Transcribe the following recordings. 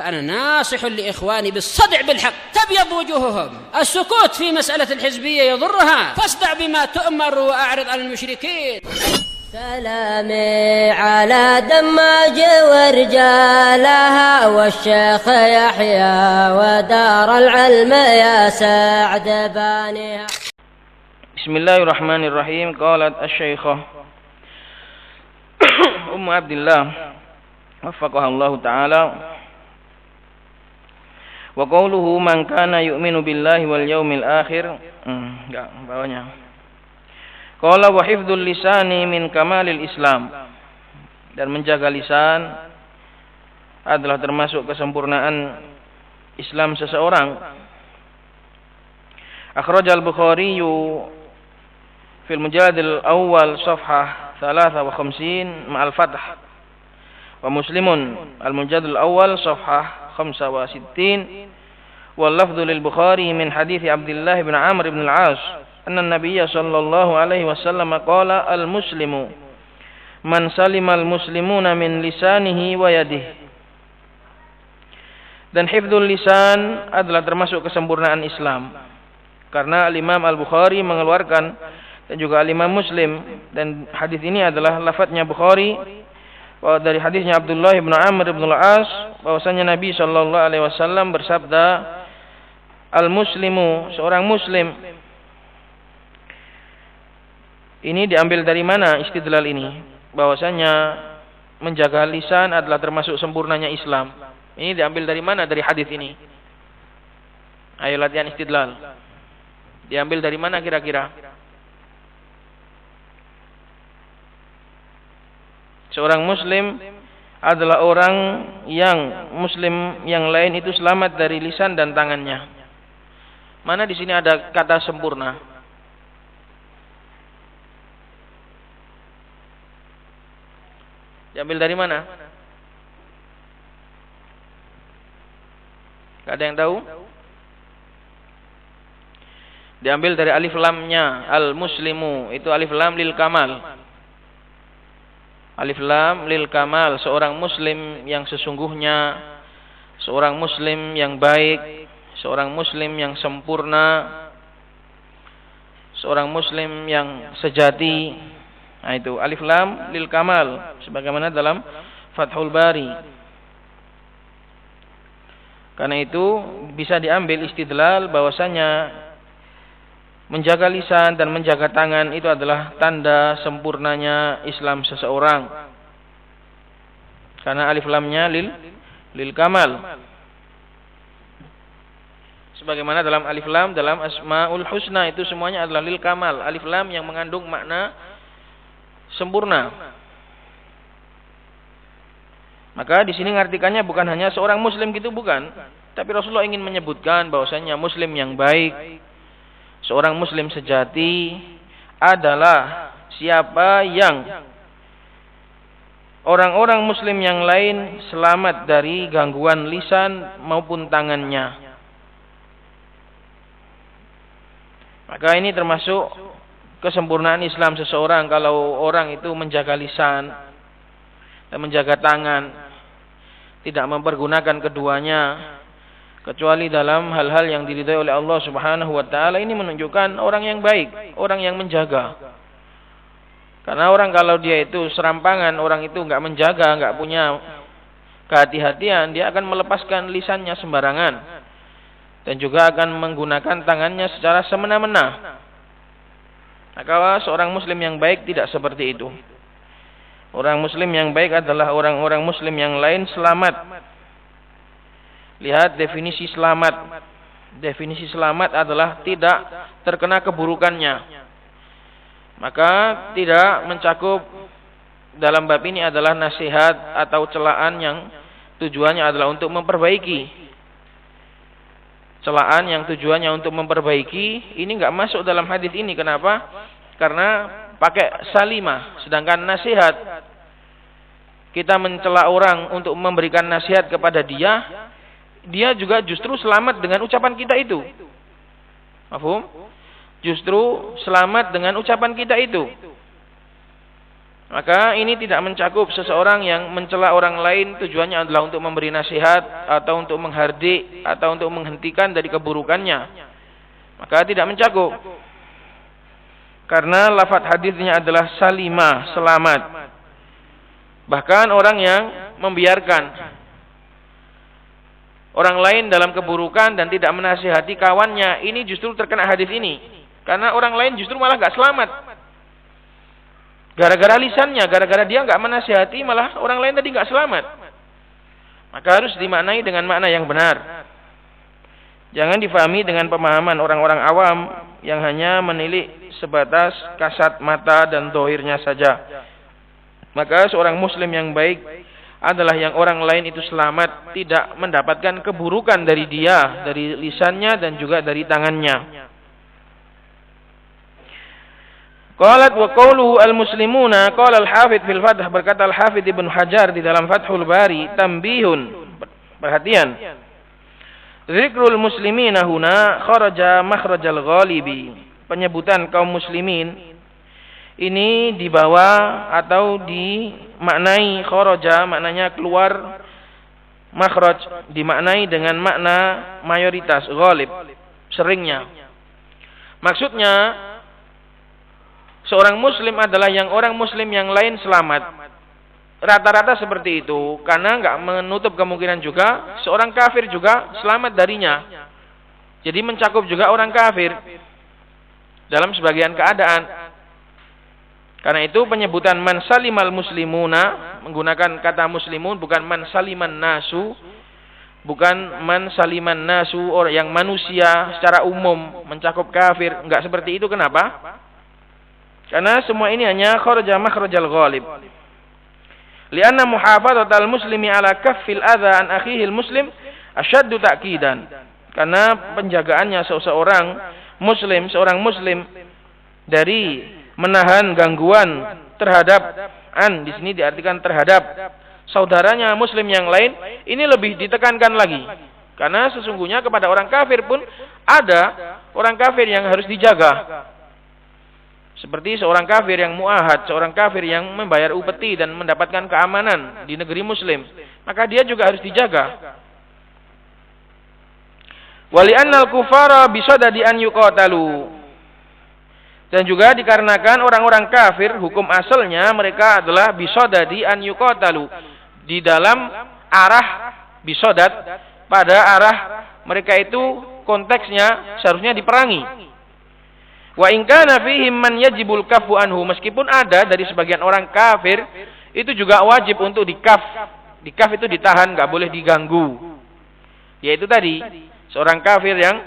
فأنا ناصح لإخواني بالصدع بالحق تبيض وجوههم. السكوت في مسألة الحزبية يضرها، فاصدع بما تؤمر وأعرض عن المشركين. سلامي على دماج ورجالها والشيخ يحيى ودار العلم يا سعد بانيها. بسم الله الرحمن الرحيم. قالت الشيخة أم عبد الله وفقها الله تعالى: وقوله من كان يؤمن بالله واليوم الآخر. Enggak, bawahnya. Qala wa hifdzul lisani min kamalil Islam. Dan menjaga lisan adalah termasuk kesempurnaan Islam seseorang. Akhrajal Bukhari fil mujallad al-awwal safhah 53 ma'al fath. Wa Muslimun al-mujallad al-awwal safhah 65 wal lafdhu lil Bukhari min hadits Abdullah bin Amr bin al-As anna an-nabiy sallallahu alaihi wasallam qala al-muslimu man salimal muslimuna min lisanihi wa yadihi. Dan hifdzul lisan adalah termasuk kesempurnaan Islam. Karena Imam Al-Bukhari mengeluarkan dan juga Imam Muslim, dan hadis ini adalah lafadznya Bukhari dari hadisnya Abdullah bin Amr bin al-As bahwasanya Nabi sallallahu alaihi wasallam bersabda, al-muslimu, seorang muslim. Ini diambil dari mana istidlal ini? Bahwasanya menjaga lisan adalah termasuk sempurnanya Islam. Ini diambil dari mana dari hadis ini? Ayo latihan istidlal. Diambil dari mana kira-kira? Seorang muslim adalah orang yang muslim yang lain itu selamat dari lisan dan tangannya. Mana di sini ada kata sempurna? Diambil dari mana? Gak ada yang tahu? Diambil dari alif lamnya al-muslimu, itu alif lam lil kamal. Alif lam lil kamal, seorang muslim yang sesungguhnya, seorang muslim yang baik, seorang muslim yang sempurna, seorang muslim yang sejati. Nah itu alif lam lil kamal sebagaimana dalam Fathul Bari. Karena itu bisa diambil istidlal bahwasanya menjaga lisan dan menjaga tangan itu adalah tanda sempurnanya Islam seseorang. Karena alif lamnya lil kamal. Sebagaimana dalam alif lam dalam Asmaul Husna itu semuanya adalah lil kamal. Alif lam yang mengandung makna sempurna. Maka di sini ngartikannya bukan hanya seorang muslim gitu, bukan. Tapi Rasulullah ingin menyebutkan bahwasanya muslim yang baik, seorang muslim sejati adalah siapa yang orang-orang muslim yang lain selamat dari gangguan lisan maupun tangannya. Maka ini termasuk kesempurnaan Islam seseorang kalau orang itu menjaga lisan dan menjaga tangan, tidak mempergunakan keduanya kecuali dalam hal-hal yang diridhai oleh Allah Subhanahu wa taala. Ini menunjukkan orang yang baik, orang yang menjaga. Karena orang kalau dia itu serampangan, orang itu enggak menjaga, enggak punya kehati-hatian, dia akan melepaskan lisannya sembarangan dan juga akan menggunakan tangannya secara semena-mena. Maka seorang muslim yang baik tidak seperti itu. Orang muslim yang baik adalah orang-orang muslim yang lain selamat. Lihat definisi selamat. Definisi selamat adalah tidak terkena keburukannya. Maka tidak mencakup dalam bab ini adalah nasihat atau celaan yang tujuannya adalah untuk memperbaiki. Celaan yang tujuannya untuk memperbaiki ini enggak masuk dalam hadis ini. Kenapa? Karena pakai salimah. Sedangkan nasihat, kita mencela orang untuk memberikan nasihat kepada dia, dia juga justru selamat dengan ucapan kita itu. Mafhum? Justru selamat dengan ucapan kita itu. Maka ini tidak mencakup seseorang yang mencela orang lain tujuannya adalah untuk memberi nasihat atau untuk menghardik atau untuk menghentikan dari keburukannya. Maka tidak mencakup. Karena lafaz hadisnya adalah salimah, selamat. Bahkan orang yang membiarkan orang lain dalam keburukan dan tidak menasihati kawannya, ini justru terkena hadis ini. Karena orang lain justru malah gak selamat. Gara-gara lisannya, gara-gara dia nggak menasihati, malah orang lain tadi nggak selamat. Maka harus dimaknai dengan makna yang benar. Jangan difahami dengan pemahaman orang-orang awam yang hanya menilik sebatas kasat mata dan dohirnya saja. Maka seorang muslim yang baik adalah yang orang lain itu selamat, tidak mendapatkan keburukan dari dia, dari lisannya dan juga dari tangannya. Qalat wa qawluhu al-muslimuna, qala al-hafidh fil fath, berkata al-hafidh Ibnu Hajar di dalam Fathul Bari, tambihun, perhatian. Zikrul muslimina huna kharaja makhrajal ghalibi. Penyebutan kaum muslimin ini dibawa atau dimaknai kharaja, maknanya keluar, makhraj dimaknai dengan makna mayoritas, ghalib, seringnya. Maksudnya seorang muslim adalah yang orang muslim yang lain selamat. Rata-rata seperti itu. Karena enggak menutup kemungkinan juga seorang kafir juga selamat darinya. Jadi mencakup juga orang kafir dalam sebagian keadaan. Karena itu penyebutan man salimal muslimuna, menggunakan kata muslimun, bukan man saliman nasu, bukan man saliman nasu, orang yang manusia secara umum mencakup kafir. Enggak seperti itu. Kenapa? Karena semua ini hanya kharaja makhrajal ghalib. Lianna muhafadhatal muslimi ala kaffil adza an akhihil muslim asyaddu ta'kidan. Karena penjagaannya seorang muslim dari menahan gangguan terhadap di sini diartikan terhadap saudaranya muslim yang lain, ini lebih ditekankan lagi. Karena sesungguhnya kepada orang kafir pun ada orang kafir yang harus dijaga. Seperti seorang kafir yang muahad, seorang kafir yang membayar upeti dan mendapatkan keamanan di negeri muslim, maka dia juga harus dijaga. Wali annal kufara bisadadi an yuqatalu. Dan juga dikarenakan orang-orang kafir hukum asalnya mereka adalah bisadadi an yuqatalu, di dalam arah bisadat, pada arah mereka itu konteksnya seharusnya diperangi. Wa in kana fihim man yajibul kafu anhu, meskipun ada dari sebagian orang kafir itu juga wajib untuk dikaf. Dikaf itu ditahan, enggak boleh diganggu. Yaitu tadi seorang kafir yang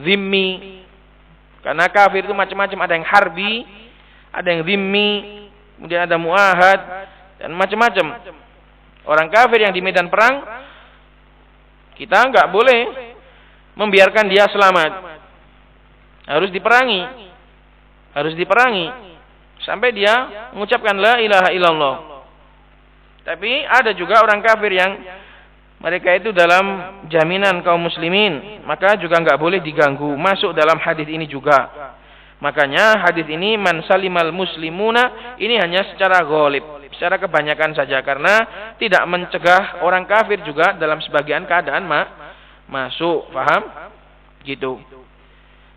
zimmi. Karena kafir itu macam-macam, ada yang harbi, ada yang zimmi, kemudian ada muahad dan macam-macam. Orang kafir yang di medan perang kita enggak boleh membiarkan dia selamat. Harus diperangi sampai dia mengucapkan la ilaha illallah. Tapi ada juga orang kafir yang mereka itu dalam jaminan kaum muslimin, maka juga enggak boleh diganggu, masuk dalam hadis ini juga. Makanya hadis ini man salimal muslimuna ini hanya secara ghalib, secara kebanyakan saja, karena tidak mencegah orang kafir juga dalam sebagian keadaan masuk, paham? Gitu.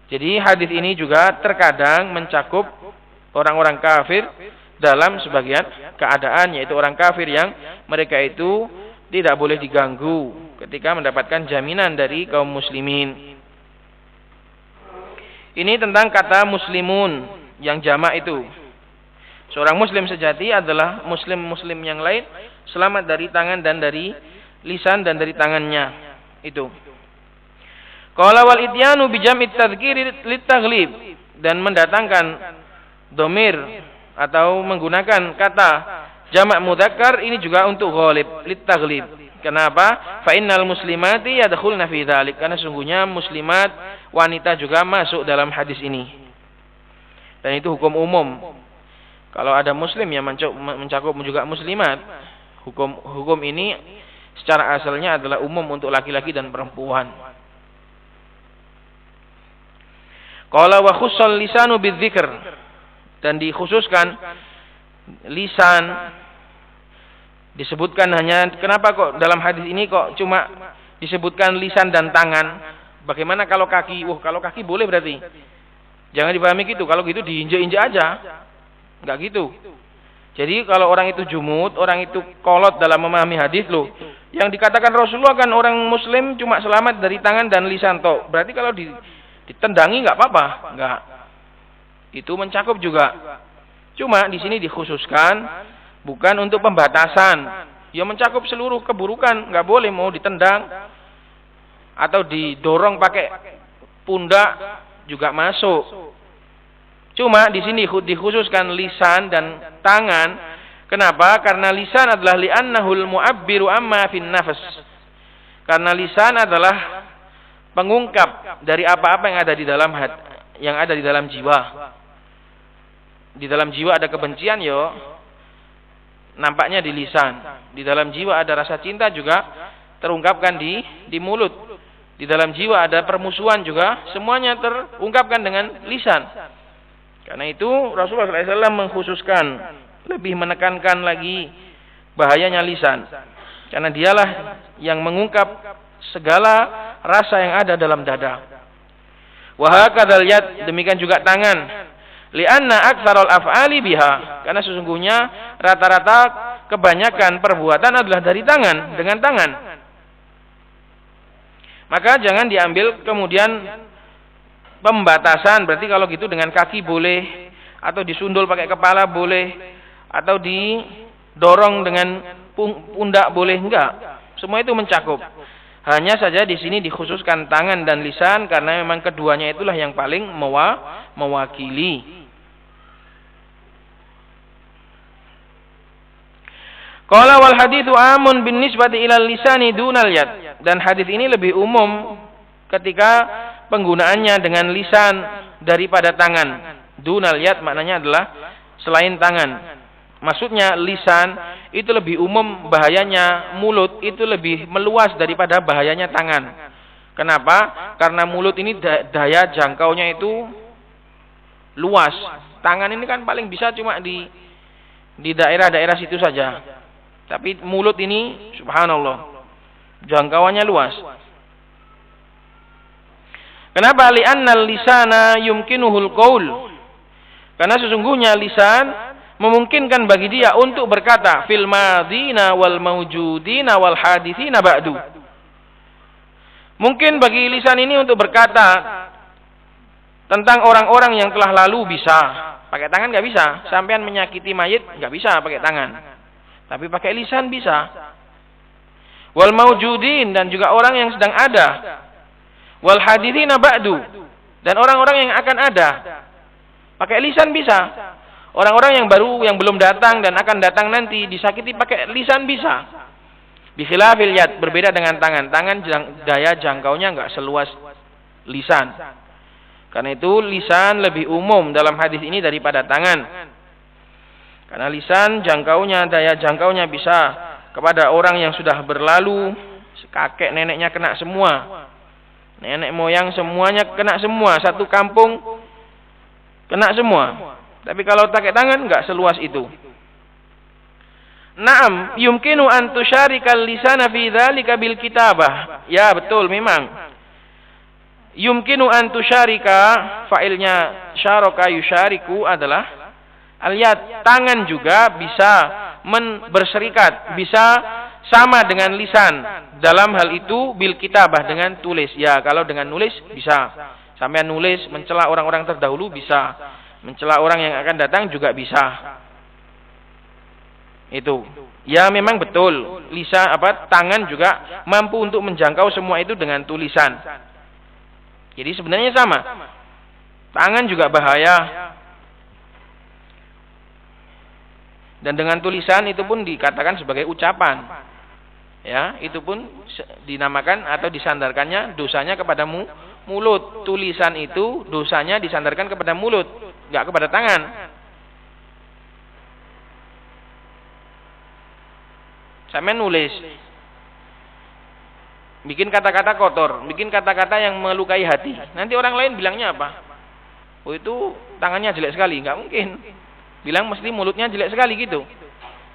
Jadi hadis ini juga terkadang mencakup orang-orang kafir dalam sebagian keadaan, yaitu orang kafir yang mereka itu tidak boleh diganggu ketika mendapatkan jaminan dari kaum muslimin. Ini tentang kata muslimun yang jamak itu. Seorang muslim sejati adalah muslim-muslim yang lain selamat dari tangan dan dari lisan dan dari tangannya. Itu. Qala wal ityanu bi jam'i tadhkiri litaghlib, dan mendatangkan domir atau menggunakan kata jamak mudzakkar ini juga untuk ghalib, litaghlib. Kenapa? Fa innal muslimati yadkhulna fi dzalik, karena sungguhnya muslimat wanita juga masuk dalam hadis ini. Dan itu hukum umum. Kalau ada muslim yang mencakup juga muslimat, hukum ini secara asalnya adalah umum untuk laki-laki dan perempuan. Qala wa khussal lisanu bidzikr, dan dikhususkan lisan disebutkan hanya, kenapa kok dalam hadis ini kok cuma disebutkan lisan dan tangan? Bagaimana kalau kaki? Kalau kaki boleh berarti. Jangan dipahami gitu. Kalau gitu diinjak-injak aja. Enggak gitu. Jadi kalau orang itu jumud, orang itu kolot dalam memahami hadis loh. Yang dikatakan Rasulullah kan orang muslim cuma selamat dari tangan dan lisan toh. Berarti kalau ditendangi enggak apa-apa? Enggak. Itu mencakup juga. Cuma di sini dikhususkan bukan untuk pembatasan. Ya mencakup seluruh keburukan, enggak boleh mau ditendang atau didorong pakai pundak juga masuk. Cuma di sini dikhususkan lisan dan tangan. Kenapa? Karena lisan adalah li'annahul mu'abbiru amma fin nafas. Karena lisan adalah pengungkap dari apa-apa yang ada di dalam jiwa. Di dalam jiwa ada kebencian nampaknya di lisan. Di dalam jiwa ada rasa cinta juga terungkapkan di mulut. Di dalam jiwa ada permusuhan juga, semuanya terungkapkan dengan lisan. Karena itu Rasulullah SAW mengkhususkan, lebih menekankan lagi bahayanya lisan. Karena dialah yang mengungkap segala rasa yang ada dalam dada. Wa hakadzal yad, demikian juga tangan. Li'anna aktsarul af'ali biha, karena sesungguhnya rata-rata kebanyakan perbuatan adalah dari tangan, dengan tangan. Maka jangan diambil kemudian pembatasan, berarti kalau gitu dengan kaki boleh, atau disundul pakai kepala boleh, atau didorong dengan pundak boleh, enggak. Semua itu mencakup. Hanya saja di sini dikhususkan tangan dan lisan karena memang keduanya itulah yang paling mewakili. Qala wal haditsu amun bin nisbati ilal lisani dunal yad. Dan hadis ini lebih umum ketika penggunaannya dengan lisan daripada tangan. Dunal yad maknanya adalah selain tangan. Maksudnya lisan itu lebih umum bahayanya, mulut itu lebih meluas daripada bahayanya tangan. Kenapa? Karena mulut ini daya jangkaunya itu luas. Tangan ini kan paling bisa cuma di daerah-daerah situ saja. Tapi mulut ini subhanallah jangkauannya luas. Kenapa? Li'annal lisana yumkinuhul qaul. Karena sesungguhnya lisan memungkinkan bagi dia untuk berkata fil madina wal mawjudina wal hadithina ba'du. Mungkin bagi lisan ini untuk berkata tentang orang-orang yang telah lalu bisa. Pakai tangan enggak bisa. Sampean menyakiti mayit enggak bisa pakai tangan. Tapi pakai lisan bisa. Wal mawjudin, dan juga orang yang sedang ada. Wal hadithina ba'du, dan orang-orang yang akan ada. Pakai lisan bisa. Orang-orang yang baru, yang belum datang dan akan datang nanti disakiti pakai lisan bisa. Bikhilafil yad, berbeda dengan tangan. Tangan daya jangkaunya enggak seluas lisan. Karena itu lisan lebih umum dalam hadis ini daripada tangan. Karena lisan jangkaunya, daya jangkaunya bisa kepada orang yang sudah berlalu, kakek neneknya kena semua, nenek moyang semuanya kena semua, satu kampung kena semua. Tapi kalau pakai tangan enggak seluas itu. Naam, yumkinu an tusyarikal lisana fi dzalika bil kitabah. Ya betul memang. Yumkinu an tusyarika, fa'ilnya syaraka yusyariku adalah al-yad, tangan juga bisa berserikat, bisa sama dengan lisan dalam hal itu bil kitabah, dengan tulis. Ya, kalau dengan nulis bisa. Sampai nulis mencela orang-orang terdahulu bisa. Mencela orang yang akan datang juga bisa. Itu. Ya memang betul. Tangan juga mampu untuk menjangkau semua itu dengan tulisan. Jadi sebenarnya sama. Tangan juga bahaya. Dan dengan tulisan itu pun dikatakan sebagai ucapan. Ya, itu pun dinamakan atau disandarkannya dosanya kepada mulut. Tulisan itu dosanya disandarkan kepada mulut, enggak kepada tangan. Sampai nulis, bikin kata-kata kotor, bikin kata-kata yang melukai hati. Nanti orang lain bilangnya apa? Oh itu tangannya jelek sekali, enggak mungkin. bilang mesti mulutnya jelek sekali gitu.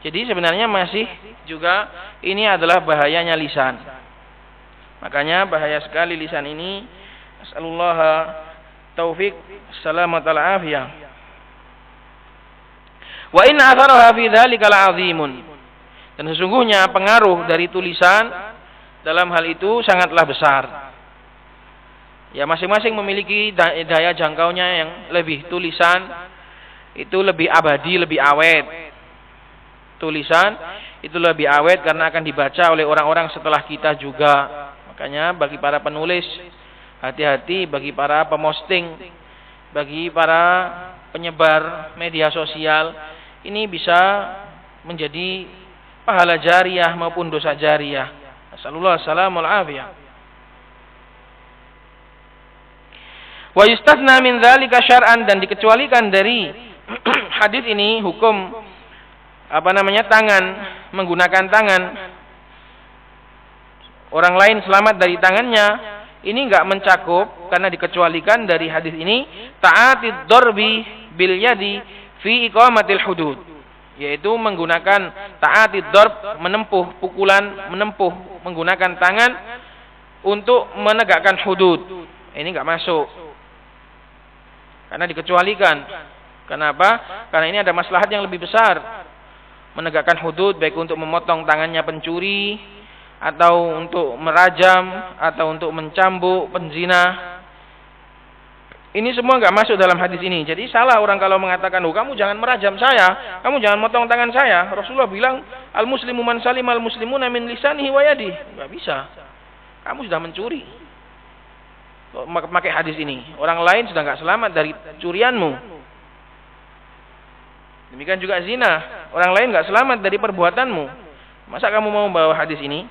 Jadi sebenarnya masih juga ini adalah bahayanya lisan. Makanya bahaya sekali lisan ini. Nasallallahu taufik salamat al afiyah. Wa inna atharaha fi dzalika la'azimun. Dan sesungguhnya pengaruh dari tulisan dalam hal itu sangatlah besar. Ya, masing-masing memiliki daya jangkaunya yang lebih. Tulisan itu lebih abadi, lebih awet. Tulisan itu lebih awet karena akan dibaca oleh orang-orang setelah kita juga. Makanya bagi para penulis, hati-hati, bagi para pemosting, bagi para penyebar media sosial, ini bisa menjadi pahala jariyah maupun dosa jariyah. Nasallallahu salamul afiyah. Wa yustathna min dzalika syar'an, dan dikecualikan dari hadis ini hukum tangan, menggunakan tangan orang lain selamat dari tangannya, ini enggak mencakup karena dikecualikan dari hadis ini ta'atid darbi bil yadi fi iqamatil hudud, yaitu menggunakan ta'atid darb, menempuh pukulan, menempuh menggunakan tangan untuk menegakkan hudud. Ini enggak masuk. Karena dikecualikan. Kenapa? Karena ini ada maslahat yang lebih besar. Menegakkan hudud, baik untuk memotong tangannya pencuri, atau untuk merajam, atau untuk mencambuk penzina. Ini semua enggak masuk dalam hadis ini. Jadi salah orang kalau mengatakan, "Oh, kamu jangan merajam saya, kamu jangan motong tangan saya." Rasulullah bilang, "Al-muslimu man salimal muslimuna min lisanihi wa yadihi." Enggak bisa. Kamu sudah mencuri. Pakai hadis ini, orang lain sudah enggak selamat dari curianmu. Demikian juga zina, orang lain enggak selamat dari perbuatanmu. Masa kamu mau membawa hadis ini?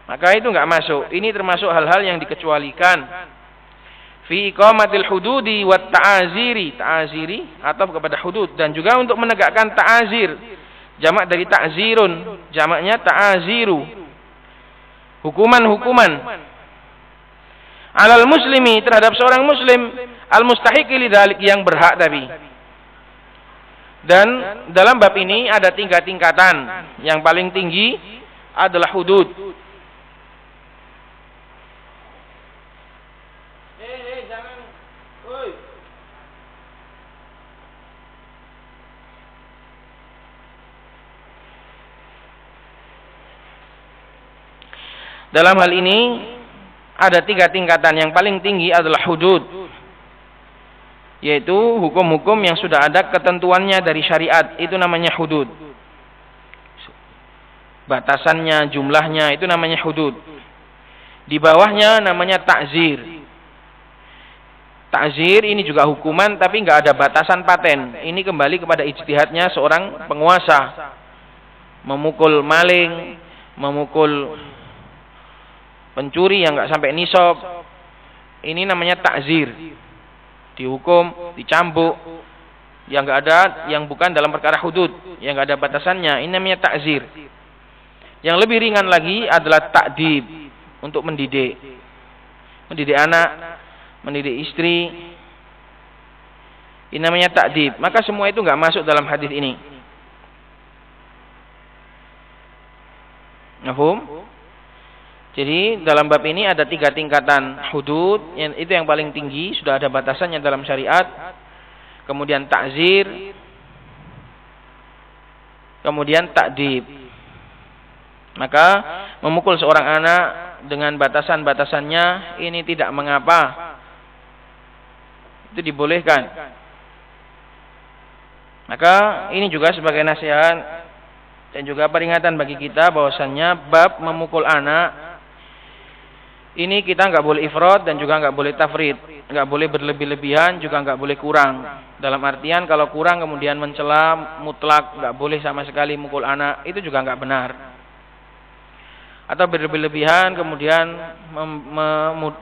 Maka itu enggak masuk. Ini termasuk hal-hal yang dikecualikan. Fi iqamatil hududi wat ta'aziri, ta'aziri atau kepada hudud, dan juga untuk menegakkan ta'azir. Jamak dari ta'zirun, jamaknya ta'aziru. Hukuman-hukuman alal muslimi, terhadap seorang muslim, al mustahiqi lidzalik, yang berhak tadi. Dan dalam bab ini ada tingkat-tingkatan. Yang paling tinggi adalah hudud. Dalam hal ini ada 3 tingkatan. Yang paling tinggi adalah hudud, yaitu hukum-hukum yang sudah ada ketentuannya dari syariat. Itu namanya hudud. Batasannya, jumlahnya, itu namanya hudud. Di bawahnya namanya ta'zir. Ta'zir ini juga hukuman, tapi enggak ada batasan paten. Ini kembali kepada ijtihadnya seorang penguasa. Memukul maling, memukul pencuri yang enggak sampai nisab, ini namanya ta'zir. Dihukum, dicambuk, yang enggak ada, yang bukan dalam perkara hudud, yang enggak ada batasannya, ini namanya ta'zir. Yang lebih ringan lagi adalah ta'dib, untuk mendidik. Mendidik anak, mendidik istri, ini namanya ta'dib. Maka semua itu enggak masuk dalam hadis ini. Paham? Jadi dalam bab ini ada 3 tingkatan hudud, itu yang paling tinggi, sudah ada batasannya dalam syariat. Kemudian ta'zir, kemudian ta'dib. Maka memukul seorang anak dengan batasan-batasannya ini tidak mengapa. Itu dibolehkan. Maka ini juga sebagai nasihat dan juga peringatan bagi kita bahwasannya bab memukul anak ini kita enggak boleh ifrat dan juga enggak boleh tafrid, enggak boleh berlebih-lebihan, juga enggak boleh kurang. Dalam artian kalau kurang kemudian mencela mutlak, enggak boleh sama sekali mukul anak, itu juga enggak benar. Atau berlebih-lebihan kemudian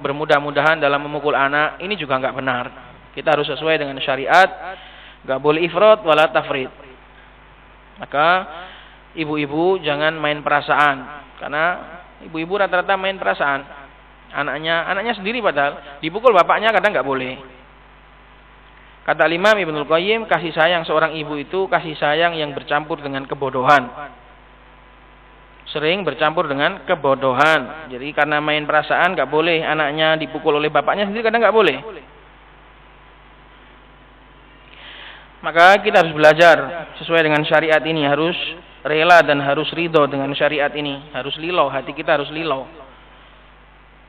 bermudah-mudahan dalam memukul anak, ini juga enggak benar. Kita harus sesuai dengan syariat, enggak boleh ifrat wala tafrid. Maka ibu-ibu jangan main perasaan, karena ibu-ibu rata-rata main perasaan. Anaknya sendiri padahal dipukul bapaknya kadang enggak boleh. Kata Imam Ibnul Qayyim, kasih sayang seorang ibu itu kasih sayang yang bercampur dengan kebodohan. Sering bercampur dengan kebodohan. Jadi karena main perasaan nggak boleh anaknya dipukul oleh bapaknya sendiri, kadang nggak boleh. Maka kita harus belajar sesuai dengan syariat ini, harus rela dan harus ridho dengan syariat ini, harus lilo, hati kita harus lilo.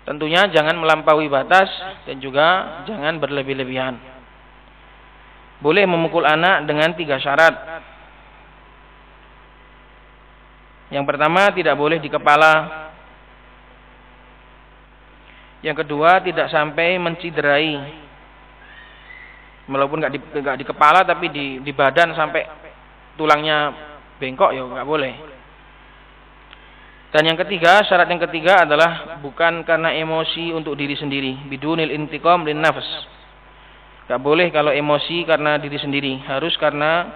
Tentunya jangan melampaui batas dan juga jangan berlebih-lebihan. Boleh memukul anak dengan 3 syarat. Yang pertama, tidak boleh di kepala. Yang kedua, tidak sampai menciderai. Walaupun nggak di kepala, tapi di badan sampai tulangnya bengkok, ya nggak boleh. Dan yang ketiga, syarat yang ketiga adalah bukan karena emosi untuk diri sendiri. Bidunil intiqam lin nafs. Nggak boleh kalau emosi karena diri sendiri. Harus karena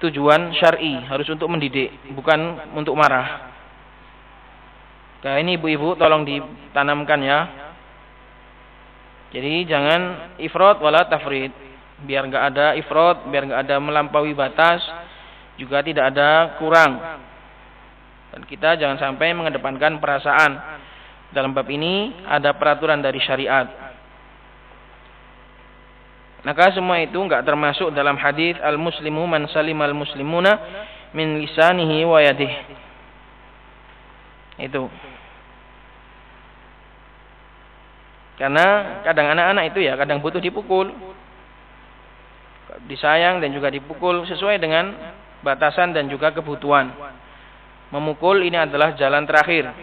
tujuan syar'i, harus untuk mendidik, bukan untuk marah. Nah ini ibu-ibu tolong ditanamkan ya. Jadi jangan ifrat wala tafrid. Biar nggak ada ifrat, biar nggak ada melampaui batas, juga tidak ada kurang. Dan kita jangan sampai mengedepankan perasaan. Dalam bab ini ada peraturan dari syariat. Maka semua itu nggak termasuk dalam hadis al-muslimu man salimal muslimuna min lisanihi wa yadihi. Itu. Karena kadang anak-anak itu ya kadang butuh dipukul, disayang dan juga dipukul sesuai dengan batasan dan juga kebutuhan. Memukul ini adalah jalan terakhir.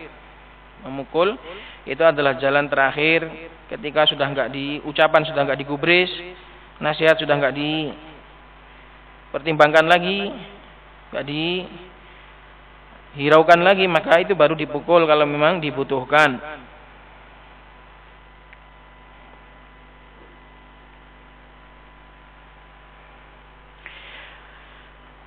Memukul itu adalah jalan terakhir ketika sudah enggak ucapan sudah enggak digubris, nasihat sudah enggak dipertimbangkan lagi, enggak dihiraukan lagi, maka itu baru dipukul kalau memang dibutuhkan.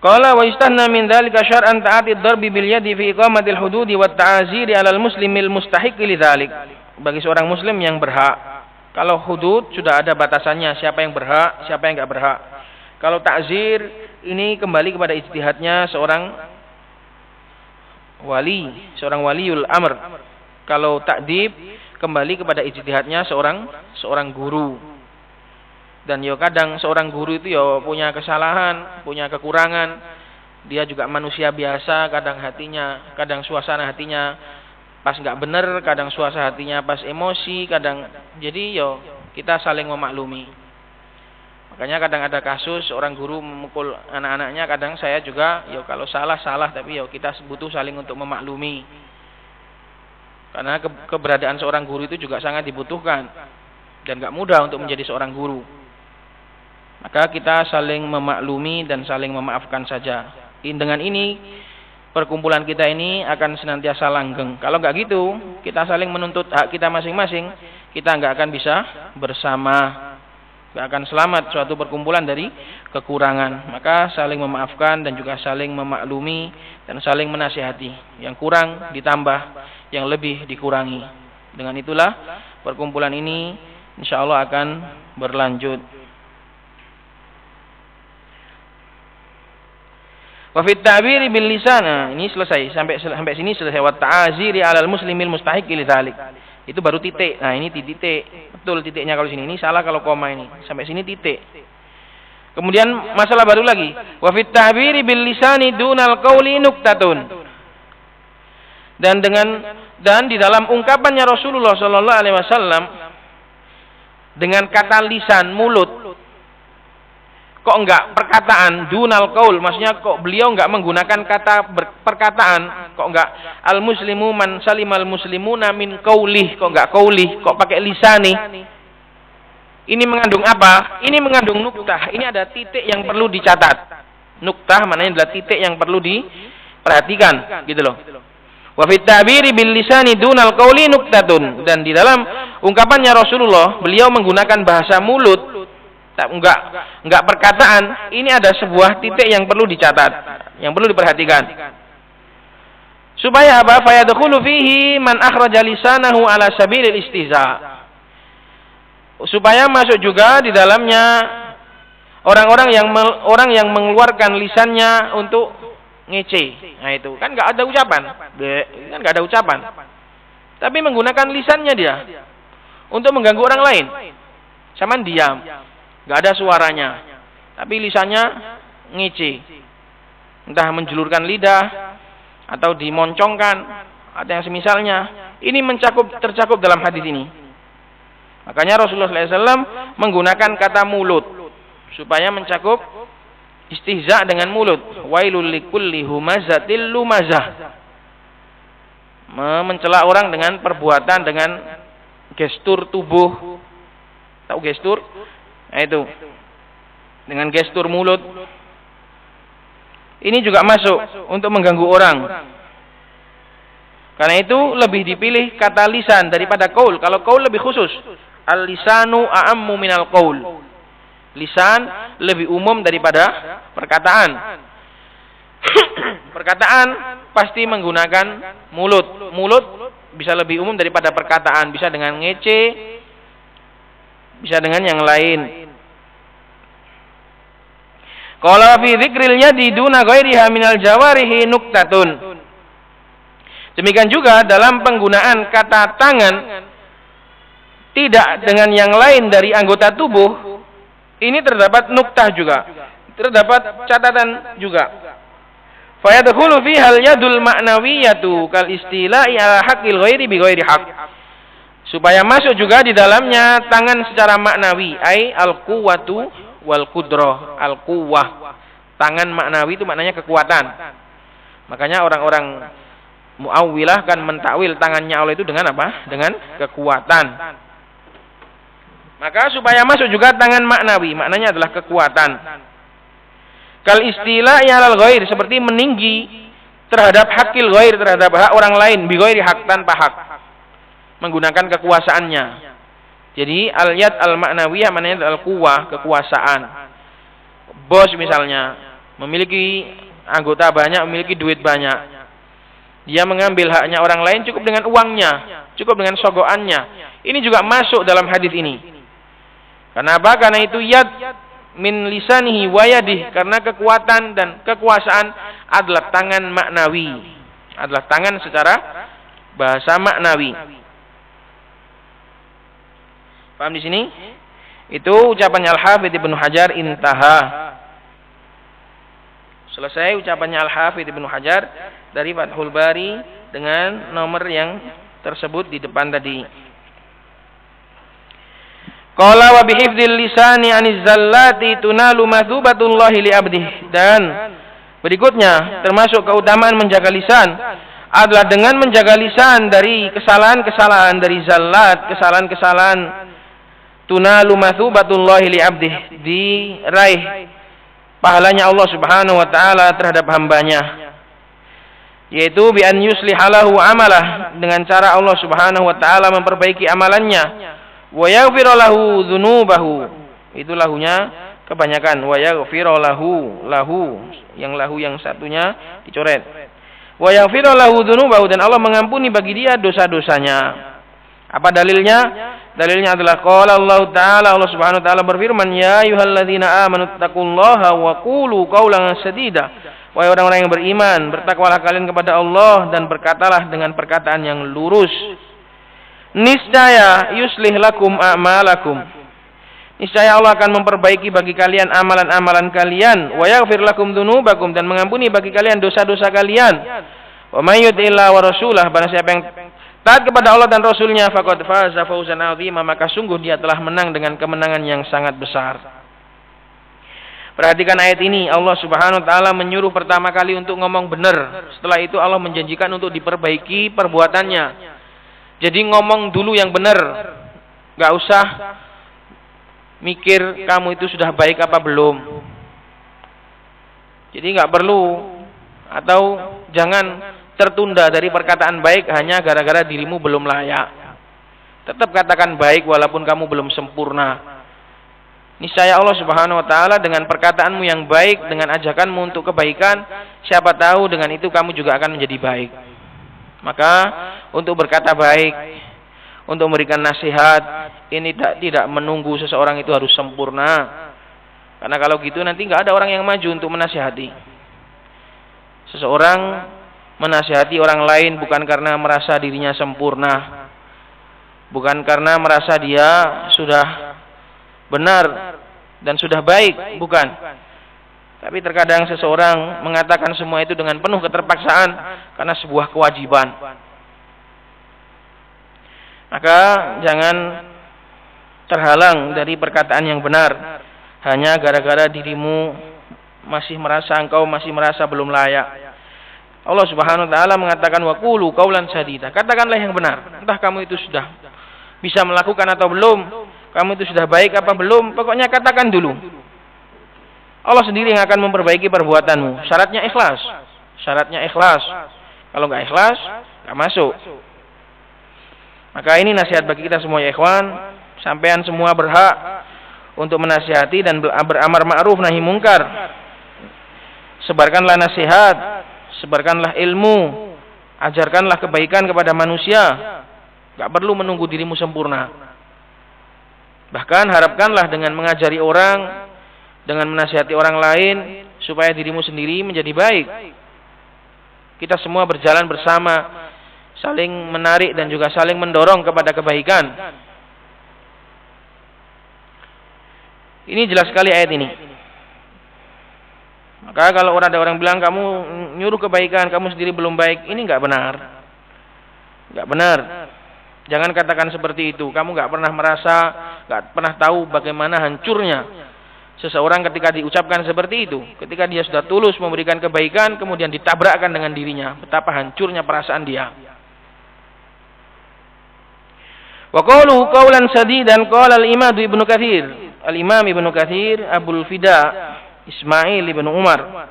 Qala wa istahna min dzalika syar'an ta'ati ad-darbi bil yadi fi iqamatil hududi wat ta'ziri 'alal muslimil mustahiq lidzalik. Bagi seorang muslim yang berhak, kalau hudud sudah ada batasannya, siapa yang berhak, siapa yang enggak berhak. Kalau ta'zir ini kembali kepada ijtihadnya seorang waliul amr. Kalau ta'dib kembali kepada ijtihadnya seorang guru. Dan yo kadang seorang guru itu yo punya kesalahan, punya kekurangan. Dia juga manusia biasa, kadang suasana hatinya pas enggak benar, kadang suasana hatinya pas emosi, kadang jadi yo kita saling memaklumi. Makanya kadang ada kasus seorang guru memukul anak-anaknya, kadang saya juga yo kalau salah tapi yo kita butuh saling untuk memaklumi. Karena keberadaan seorang guru itu juga sangat dibutuhkan dan enggak mudah untuk menjadi seorang guru. Maka kita saling memaklumi dan saling memaafkan saja. Dengan ini perkumpulan kita ini akan senantiasa langgeng. Kalau enggak gitu, kita saling menuntut hak kita masing-masing, kita enggak akan bisa bersama. Enggak akan selamat suatu perkumpulan dari kekurangan. Maka saling memaafkan dan juga saling memaklumi dan saling menasihati. Yang kurang ditambah, yang lebih dikurangi. Dengan itulah perkumpulan ini insyaallah akan berlanjut. Wa fit ta'biri bil lisan, ini selesai sampai sini selesai. Wa ta'aziri 'alal muslimil mustahiq lidzalik. Itu baru titik. Nah, ini titik. Betul titiknya kalau sini. Ini salah kalau koma ini. Sampai sini titik. Kemudian masalah baru lagi. Wa fit ta'biri bil lisani dunal qauli nuqtatun. Dan di dalam ungkapannya Rasulullah sallallahu alaihi wasallam dengan kata lisan, mulut, kok enggak perkataan dunal qaul, maksudnya kok beliau enggak menggunakan kata perkataan, kok enggak al muslimu man salimal muslimuna min qaulih, kok enggak qaulih, kok pakai lisani. Ini mengandung apa? Ini mengandung nuktah. Ini ada titik yang perlu dicatat. Nuktah maknanya adalah titik yang perlu diperhatikan, gitu loh. Wa fit ta'biri bil lisani dunal qauli nuktatun. Dan di dalam ungkapannya Rasulullah, beliau menggunakan bahasa mulut, enggak perkataan. Ini ada sebuah titik yang perlu dicatat, yang perlu diperhatikan. Supaya apa? Fayadkhulu fihi man akhraja lisanahu ala sabilil istihza. Supaya masuk juga di dalamnya orang yang mengeluarkan lisannya untuk ngece. Nah itu kan nggak ada ucapan, kan nggak ada ucapan. Tapi menggunakan lisannya dia untuk mengganggu orang lain. Sama diam, nggak ada suaranya. Tapi lisannya ngece. Entah menjulurkan lidah atau dimoncongkan atau yang semisalnya. Ini tercakup dalam hadis ini. Makanya Rasulullah SAW menggunakan kata mulut supaya mencakup istihza dengan mulut. Wailul likulli humazatil lumazah. Mencela orang dengan perbuatan, dengan gestur tubuh. Tahu gestur? Nah itu. Dengan gestur mulut. Ini juga masuk untuk mengganggu orang. Karena itu lebih dipilih kata lisan daripada qaul. Kalau qaul lebih khusus. Al-lisanu a'ammu minal qaul. Lisan lebih umum daripada perkataan. Perkataan pasti menggunakan mulut. Mulut bisa lebih umum daripada perkataan. Bisa dengan ngece, bisa dengan yang lain. Qala fi dzikril yadi duna ghairiha minal jawarihi nuktatun. Demikian juga dalam penggunaan kata tangan tidak dengan yang lain dari anggota tubuh, ini terdapat nuktah juga, terdapat catatan juga. Fa yadkhulu fiha al-yadul ma'nawiyatu kal istila'i ala haqqil ghairi bi ghairi haqq. Supaya masuk juga di dalamnya tangan secara maknawi, ai al-quwwatu wal qudrah. Al-quwwah, tangan maknawi itu maknanya kekuatan. Makanya orang-orang Mu'awwilah kan mentakwil tangannya Allah itu dengan apa? Dengan kekuatan. Maka supaya masuk juga tangan maknawi, maknanya adalah kekuatan. Kal istila'i alal ghair, seperti meninggi terhadap hakil ghair, terhadap hak orang lain, bi ghairi hak, tanpa hak. Menggunakan kekuasaannya. Jadi al-yad al-ma'nawiyah maknanya al-quwwah, kekuasaan. Bos misalnya memiliki anggota banyak, memiliki duit banyak. Dia mengambil haknya orang lain cukup dengan uangnya, cukup dengan sogoannya. Ini juga masuk dalam hadis ini. Karena apa? Karena itu yad min lisanihi wa yadih, karena kekuatan dan kekuasaan adalah tangan maknawi, adalah tangan secara bahasa maknawi. Paham di sini? Itu ucapannya Al-Hafidz Ibnu Hajar, intaha. Selesai ucapannya Al-Hafidz Ibnu Hajar dari Fathul Bari dengan nomor yang tersebut di depan tadi. Qala wa bihifdzil lisani 'aniz zallati tunalu mathubatullahi li 'abdihi. Dan berikutnya termasuk keutamaan menjaga lisan adalah dengan menjaga lisan dari kesalahan-kesalahan, dari zallat, kesalahan-kesalahan, tunalu mathubatullahi li 'abdihi, diraih pahalanya Allah Subhanahu wa taala terhadap hambanya. Yaitu bi an yuslihalahu amalah, dengan cara Allah Subhanahu wa taala memperbaiki amalannya. Wa yaghfir lahu dzunubahu, itu lahunya kebanyakan, wa yaghfir lahu, yang satunya dicoret. Wa yaghfir lahu dzunubahu, dan Allah mengampuni bagi dia dosa-dosanya. Apa dalilnya? Dalilnya adalah qala Allah taala, Allah Subhanahu wa taala berfirman, ya ayyuhalladzina amanu taqullaha wa qulu qawlan sadida. Wahai orang-orang yang beriman, bertakwalah kalian kepada Allah dan berkatalah dengan perkataan yang lurus. Niscaya yuslih lakum a'malakum, niscaya Allah akan memperbaiki bagi kalian amalan-amalan kalian. Wa yaghfir lakum dzunubakum, dan mengampuni bagi kalian dosa-dosa kalian. Wa may yuti'illah wa rasulah, barang siapa yang taat kepada Allah dan Rasulnya, faqad faza fawzan 'azima, maka sungguh dia telah menang dengan kemenangan yang sangat besar. Perhatikan ayat ini, Allah Subhanahu wa taala menyuruh pertama kali untuk ngomong benar. Setelah itu Allah menjanjikan untuk diperbaiki perbuatannya. Jadi ngomong dulu yang benar. Gak usah mikir kamu itu sudah baik apa belum. Jadi gak perlu, atau jangan tertunda dari perkataan baik hanya gara-gara dirimu belum layak. Tetap katakan baik walaupun kamu belum sempurna. Niscaya Allah Subhanahu wa taala dengan perkataanmu yang baik, dengan ajakanmu untuk kebaikan, siapa tahu dengan itu kamu juga akan menjadi baik. Maka untuk berkata baik, untuk memberikan nasihat, ini tidak menunggu seseorang itu harus sempurna. Karena kalau gitu nanti nggak ada orang yang maju untuk menasihati. Seseorang menasihati orang lain bukan karena merasa dirinya sempurna, bukan karena merasa dia sudah benar dan sudah baik, bukan. Tapi terkadang seseorang mengatakan semua itu dengan penuh keterpaksaan karena sebuah kewajiban. Maka jangan terhalang dari perkataan yang benar hanya gara-gara dirimu engkau masih merasa belum layak. Allah Subhanahu wa taala mengatakan wa qulu qaulan sadida. Katakanlah yang benar. Entah kamu itu sudah bisa melakukan atau belum, kamu itu sudah baik apa belum, pokoknya katakan dulu. Allah sendiri yang akan memperbaiki perbuatanmu. Syaratnya ikhlas. Syaratnya ikhlas. Kalau enggak ikhlas, enggak masuk. Maka ini nasihat bagi kita semua ya ikhwan. Sampean semua berhak untuk menasihati dan beramar ma'ruf nahi mungkar. Sebarkanlah nasihat, sebarkanlah ilmu, ajarkanlah kebaikan kepada manusia. Enggak perlu menunggu dirimu sempurna. Bahkan harapkanlah dengan mengajari orang, dengan menasihati orang lain supaya dirimu sendiri menjadi baik. Kita semua berjalan bersama, saling menarik dan juga saling mendorong kepada kebaikan. Ini jelas sekali ayat ini. Maka kalau ada orang bilang kamu nyuruh kebaikan, kamu sendiri belum baik, ini enggak benar. Enggak benar. Jangan katakan seperti itu. Kamu enggak pernah merasa, enggak pernah tahu bagaimana hancurnya seseorang ketika diucapkan seperti itu. Ketika dia sudah tulus memberikan kebaikan, kemudian ditabrakkan dengan dirinya. Betapa hancurnya perasaan dia. Wa qauluhu qaulan sadidan qala al-Imam Ibnu Katsir. Al-Imam Ibnu Katsir Abul Fida Ismail Ibnu Umar.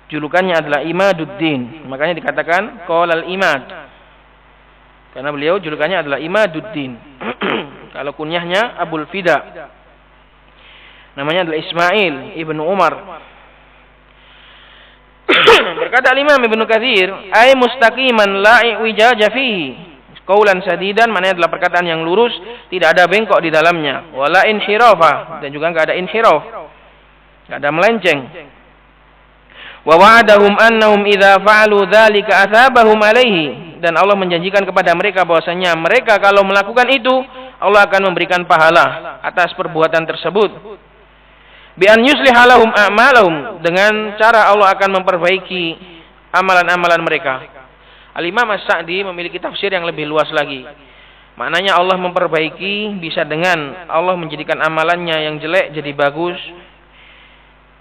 Julukannya adalah Imaduddin. Makanya dikatakan qala al-Imad. Karena beliau julukannya adalah Imaduddin. Kalau kunyahnya Abul Fida. Namanya adalah Ismail Ibnu Umar. Berkata Imam Ibnu Katsir, "Ai mustaqiman la iwaja fihi." Qaulan sadidan maknanya adalah perkataan yang lurus, tidak ada bengkok di dalamnya. Wala inhirafa, dan juga enggak ada inhiraf. Enggak ada melenceng. Wa wa'adahum annahum idza fa'alu dzalika atsabahum alaihi. Dan Allah menjanjikan kepada mereka bahwasanya mereka kalau melakukan itu, Allah akan memberikan pahala atas perbuatan tersebut. Bi an yusliha lahum a'malahum, dengan cara Allah akan memperbaiki amalan-amalan mereka. Al-Imam As-Sa'di memiliki tafsir yang lebih luas lagi. Maknanya Allah memperbaiki bisa dengan Allah menjadikan amalannya yang jelek jadi bagus.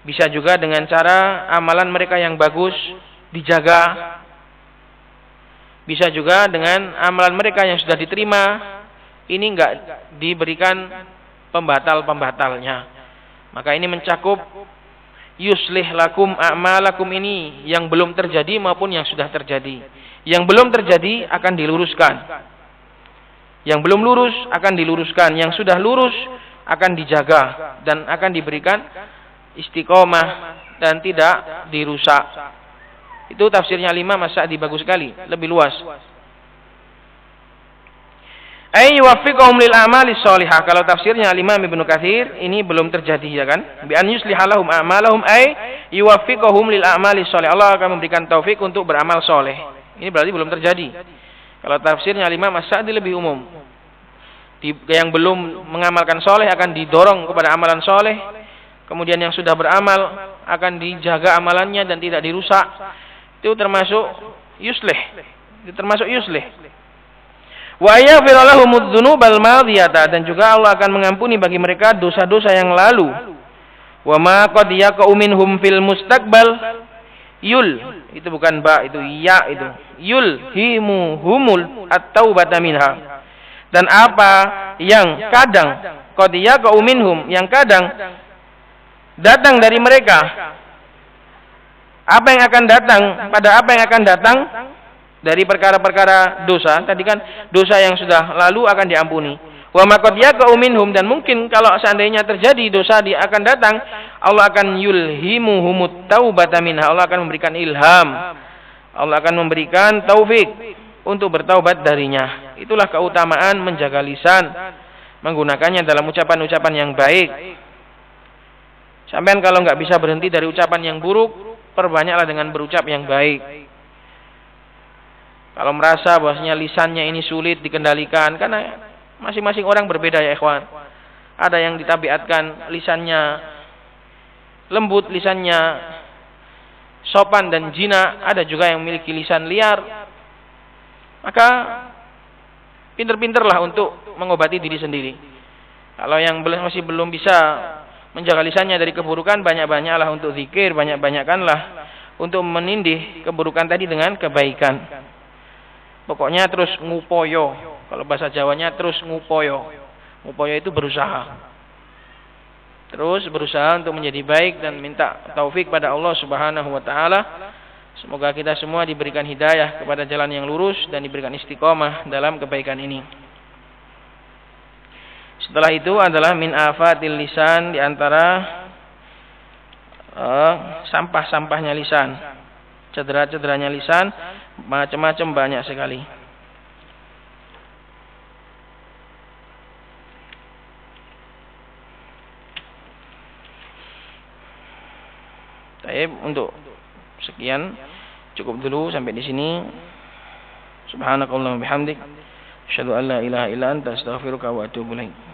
Bisa juga dengan cara amalan mereka yang bagus dijaga. Bisa juga dengan amalan mereka yang sudah diterima ini enggak diberikan pembatal-pembatalnya. Maka ini mencakup yuslih lakum a'malakum ini yang belum terjadi maupun yang sudah terjadi. Yang belum terjadi akan diluruskan. Yang belum lurus akan diluruskan. Yang sudah lurus akan dijaga dan akan diberikan istiqomah dan tidak dirusak. Itu tafsirnya Imam As-Sa'di, bagus sekali, lebih luas. Ay yuwaffiqhum lil a'mali shalihah. Kalau tafsirnya Imam Ibnu Katsir ini belum terjadi ya kan? Bi an yusliha lahum a'malahum ay yuwaffiqhum lil a'mali shalihah. Allah akan memberikan taufik untuk beramal soleh. Ini berarti belum terjadi. Kalau tafsirnya Imam As-Sa'di lebih umum. Yang belum mengamalkan soleh akan didorong kepada amalan soleh. Kemudian yang sudah beramal akan dijaga amalannya dan tidak dirusak. Itu termasuk yuslih. Itu termasuk yuslih. Wa yaghfir lahumudz dzunubal madhiyata, dan juga Allah akan mengampuni bagi mereka dosa-dosa yang lalu. Wa ma qad yaqa'u minhum fil mustaqbal yul, itu bukan ba, itu ya itu. Yulhimuhumul at-taubata minha. Dan apa yang kadang qad yaqa'u minhum, yang kadang datang dari mereka. Apa yang akan datang, pada apa yang akan datang dari perkara-perkara dosa. Tadi kan dosa yang sudah lalu akan diampuni. Wa ma qad yaqa'u minhum, dan mungkin kalau seandainya terjadi dosa akan datang, Allah akan yulhimuhumut taubata minha. Allah akan memberikan ilham. Allah akan memberikan taufik untuk bertaubat darinya. Itulah keutamaan menjaga lisan, menggunakannya dalam ucapan-ucapan yang baik. Sampean kalau nggak bisa berhenti dari ucapan yang buruk, perbanyaklah dengan berucap yang baik. Kalau merasa bahwasanya lisannya ini sulit dikendalikan, karena masing-masing orang berbeda ya ikhwan. Ada yang ditabiatkan lisannya lembut, lisannya sopan dan jinak, ada juga yang memiliki lisan liar. Maka pinter-pinterlah untuk mengobati diri sendiri. Kalau yang masih belum bisa menjaga lisannya dari keburukan, banyak-banyaklah untuk zikir, banyak-banyakkanlah untuk menindih keburukan tadi dengan kebaikan. Pokoknya terus ngupoyo. Kalau bahasa Jawanya terus ngupoyo. Ngupoyo itu berusaha. Terus berusaha untuk menjadi baik dan minta taufik pada Allah Subhanahu wa taala. Semoga kita semua diberikan hidayah kepada jalan yang lurus dan diberikan istiqomah dalam kebaikan ini. Setelah itu adalah min afatil lisan, di antara sampah-sampahnya lisan. Cedera-cederanya lisan macam-macam, banyak sekali. Baik, untuk sekian cukup dulu sampai di sini. Subhanakallahumma bihamdik, asyhadu an la ilaha illa anta, astaghfiruka wa atubu ilaik.